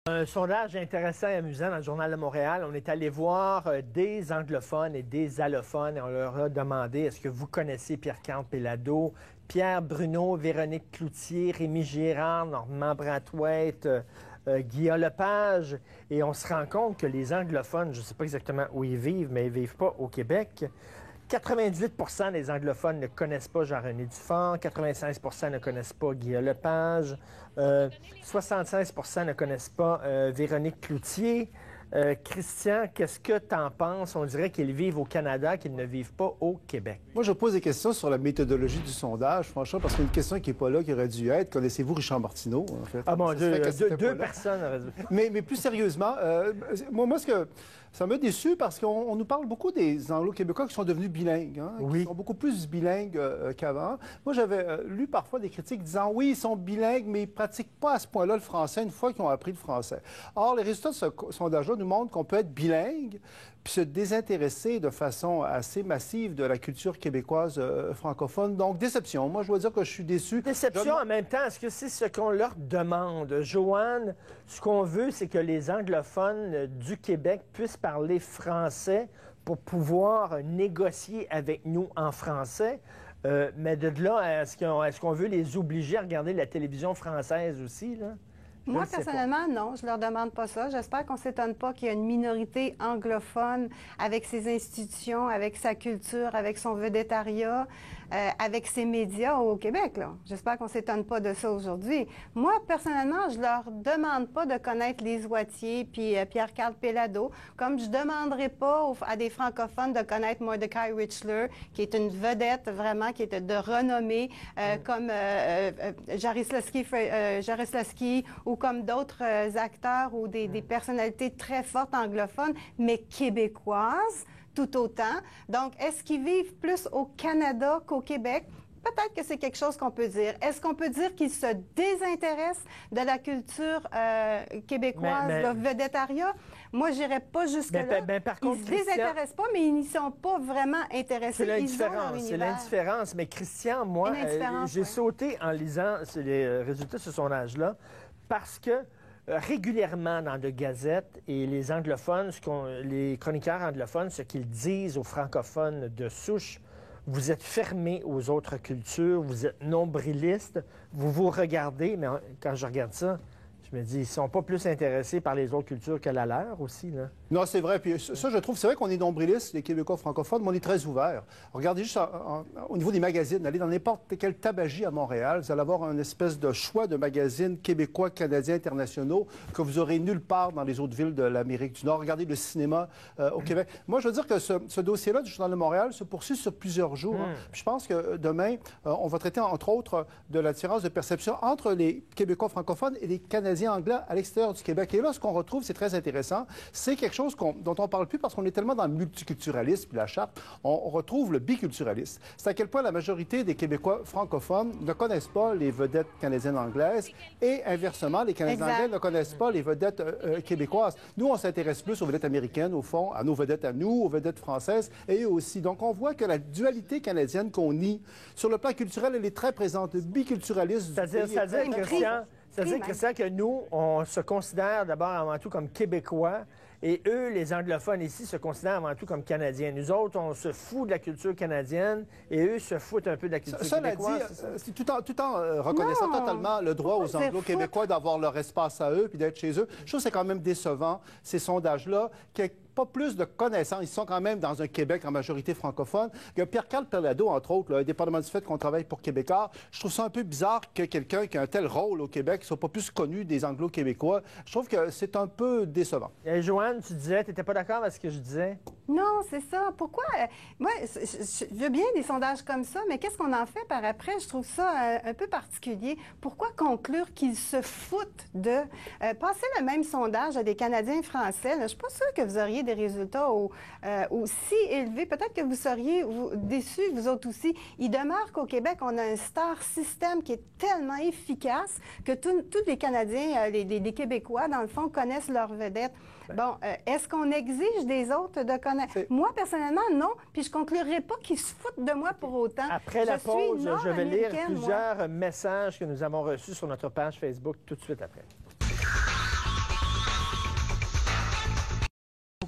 Un sondage intéressant et amusant dans le Journal de Montréal. On est allé voir des anglophones et des allophones et on leur a demandé est-ce que vous connaissez Pierre-Carl Péladeau, Pierre Bruno, Véronique Cloutier, Rémi Girard, Normand Brathwaite, Guillaume Lepage. Et on se rend compte que les anglophones, je ne sais pas exactement où ils vivent, mais ils ne vivent pas au Québec. 98% des anglophones ne connaissent pas Jean-René Dufort, 96% ne connaissent pas Guillaume Lepage, 76% ne connaissent pas Véronique Cloutier. Christian, qu'est-ce que tu en penses? On dirait qu'ils vivent au Canada, qu'ils ne vivent pas au Québec. Moi, je pose des questions sur la méthodologie du sondage, franchement, parce qu'il y a une question qui n'est pas là, qui aurait dû être. Connaissez-vous Richard Martineau, en fait? Ah bon, deux personnes. Mais plus sérieusement, moi, ça m'a déçu parce qu'on nous parle beaucoup des Anglo-Québécois qui sont devenus bilingues, hein, oui. qui sont beaucoup plus bilingues qu'avant. Moi, j'avais lu parfois des critiques disant, oui, ils sont bilingues, mais ils ne pratiquent pas à ce point-là le français une fois qu'ils ont appris le français. Or, les résultats de ce sondage-là nous montrent qu'on peut être bilingue puis se désintéresser de façon assez massive de la culture québécoise francophone. Donc, déception. Moi, je dois dire que je suis déçu. Déception en même temps. Est-ce que c'est ce qu'on leur demande? Joanne, ce qu'on veut, c'est que les anglophones du Québec puissent parler français pour pouvoir négocier avec nous en français. Mais de là, est-ce qu'on veut les obliger à regarder la télévision française aussi, là? Moi, personnellement, non, je leur demande pas ça. J'espère qu'on s'étonne pas qu'il y a une minorité anglophone avec ses institutions, avec sa culture, avec son vedettariat, avec ses médias au Québec, là. J'espère qu'on s'étonne pas de ça aujourd'hui. Moi, personnellement, je leur demande pas de connaître les Oitiers puis Pierre-Carl Péladeau, comme je demanderai pas à des francophones de connaître Mordecai Richler, qui est une vedette vraiment, qui est de renommée, comme Jaroslawski ou comme d'autres acteurs ou des personnalités très fortes anglophones, mais québécoises tout autant. Donc, est-ce qu'ils vivent plus au Canada qu'au Québec? Peut-être que c'est quelque chose qu'on peut dire. Est-ce qu'on peut dire qu'ils se désintéressent de la culture québécoise, le vedettariat? Moi, j'irais pas jusque-là. Par contre, ils se désintéressent pas, mais ils n'y sont pas vraiment intéressés. C'est l'indifférence. Mais Christian, moi, j'ai sauté en lisant les résultats de ce sondage-là parce que régulièrement dans de gazettes et les anglophones, les chroniqueurs anglophones, ce qu'ils disent aux francophones de souche, vous êtes fermés aux autres cultures, vous êtes nombrilistes, vous vous regardez, mais quand je regarde ça, je me dis, ils sont pas plus intéressés par les autres cultures que la leur aussi, là. Non, c'est vrai. Puis ça, je trouve, c'est vrai qu'on est nombrilistes, les Québécois francophones, mais on est très ouverts. Regardez juste au niveau des magazines, allez dans n'importe quel tabagie à Montréal, vous allez avoir une espèce de choix de magazines québécois, canadiens, internationaux que vous aurez nulle part dans les autres villes de l'Amérique du Nord. Regardez le cinéma au Québec. Moi, je veux dire que ce dossier-là du Journal de Montréal se poursuit sur plusieurs jours. Hein. Je pense que demain, on va traiter, entre autres, de la différence de perception entre les Québécois francophones et les Canadiens anglais à l'extérieur du Québec. Et là, ce qu'on retrouve, c'est très intéressant, c'est quelque chose dont on ne parle plus parce qu'on est tellement dans le multiculturalisme puis la charte, on retrouve le biculturalisme. C'est à quel point la majorité des Québécois francophones ne connaissent pas les vedettes canadiennes anglaises et inversement, les Canadiens anglais ne connaissent pas les vedettes québécoises. Nous, on s'intéresse plus aux vedettes américaines, au fond, à nos vedettes à nous, aux vedettes françaises et eux aussi. Donc, on voit que la dualité canadienne qu'on nie, sur le plan culturel, elle est très présente. Le biculturalisme... C'est-à-dire, Christian, que nous, on se considère d'abord avant tout comme Québécois et eux, les anglophones ici, se considèrent avant tout comme Canadiens. Nous autres, on se fout de la culture canadienne et eux se foutent un peu de la culture québécoise. C'est tout en reconnaissant totalement le droit aux Anglo-Québécois d'avoir leur espace à eux puis d'être chez eux. Je trouve que c'est quand même décevant, ces sondages-là, pas plus de connaissances. Ils sont quand même dans un Québec en majorité francophone. Il y a Pierre-Carl Péladeau, entre autres, là, indépendamment du fait qu'on travaille pour Québécois. Je trouve ça un peu bizarre que quelqu'un qui a un tel rôle au Québec ne soit pas plus connu des Anglo-Québécois. Je trouve que c'est un peu décevant. Et Joanne, tu disais, tu n'étais pas d'accord avec ce que je disais? Non, c'est ça. Pourquoi? Moi, je veux bien des sondages comme ça, mais qu'est-ce qu'on en fait par après? Je trouve ça un peu particulier. Pourquoi conclure qu'ils se foutent de... passer le même sondage à des Canadiens français, là, je suis pas sûre que vous auriez des résultats aussi élevés. Peut-être que vous seriez déçus, vous autres aussi. Il demeure qu'au Québec, on a un star système qui est tellement efficace que tous les Canadiens, les Québécois, dans le fond, connaissent leurs vedettes. Bon, est-ce qu'on exige des autres de connaître? Moi, personnellement, non. Puis je conclurai pas qu'ils se foutent de moi pour autant. Après la pause, je vais lire plusieurs messages que nous avons reçus sur notre page Facebook tout de suite après.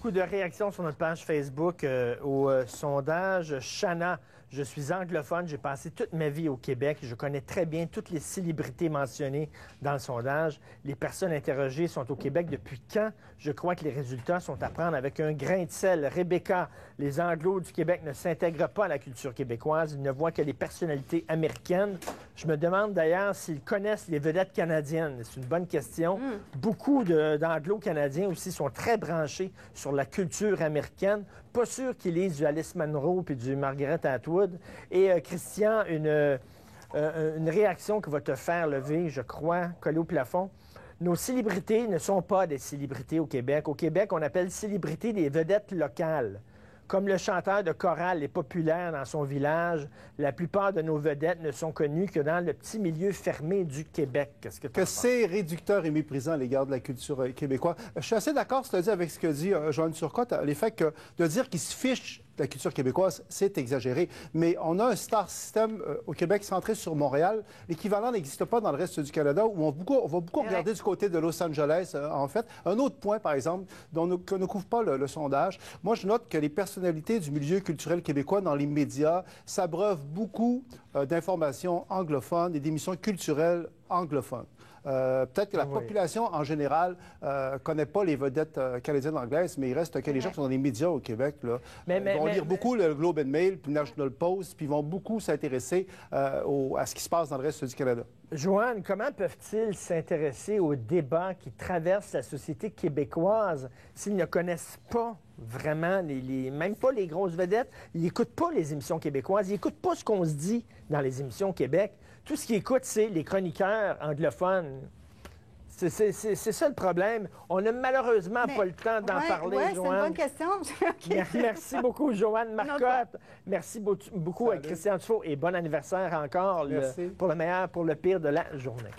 beaucoup de réactions sur notre page Facebook au sondage. Chana, je suis anglophone, j'ai passé toute ma vie au Québec. Je connais très bien toutes les célébrités mentionnées dans le sondage. Les personnes interrogées sont au Québec depuis quand? Je crois que les résultats sont à prendre avec un grain de sel. Rebecca, les Anglos du Québec ne s'intègrent pas à la culture québécoise. Ils ne voient que les personnalités américaines. Je me demande d'ailleurs s'ils connaissent les vedettes canadiennes. C'est une bonne question. Beaucoup d'Anglo-Canadiens aussi sont très branchés sur la culture américaine. Pas sûr qu'ils lisent du Alice Munro puis du Margaret Atwood. Et Christian, une réaction qui va te faire lever, je crois, coller au plafond. Nos célébrités ne sont pas des célébrités au Québec. Au Québec, on appelle célébrités des vedettes locales. Comme le chanteur de chorale est populaire dans son village, la plupart de nos vedettes ne sont connues que dans le petit milieu fermé du Québec. Qu'est-ce que tu penses? C'est réducteur et méprisant à l'égard de la culture québécoise. Je suis assez d'accord, c'est-à-dire avec ce que dit Joanne Turcotte, l'effet que de dire qu'il se fiche de la culture québécoise, c'est exagéré. Mais on a un star system au Québec centré sur Montréal. L'équivalent n'existe pas dans le reste du Canada, où on va beaucoup regarder du côté de Los Angeles, en fait. Un autre point, par exemple, que ne couvre pas le sondage, moi, je note que les personnalités du milieu culturel québécois dans les médias s'abreuvent beaucoup d'informations anglophones et d'émissions culturelles anglophones. Peut-être que la population en général ne connaît pas les vedettes canadiennes anglaises, mais il reste que les gens qui sont dans les médias au Québec là, vont lire beaucoup le Globe and Mail, puis le National Post, puis vont beaucoup s'intéresser à ce qui se passe dans le reste du Canada. Joanne, comment peuvent-ils s'intéresser aux débats qui traversent la société québécoise s'ils ne connaissent pas vraiment, même pas les grosses vedettes, ils n'écoutent pas les émissions québécoises, ils n'écoutent pas ce qu'on se dit dans les émissions Québec. Tout ce qu'ils écoutent, c'est les chroniqueurs anglophones. C'est ça le problème. On n'a malheureusement pas le temps d'en parler, Joanne. C'est une bonne question. Okay. Merci beaucoup, Joanne Marcotte. Merci beaucoup, Christian Dufault, et bon anniversaire encore pour le meilleur, pour le pire de la journée.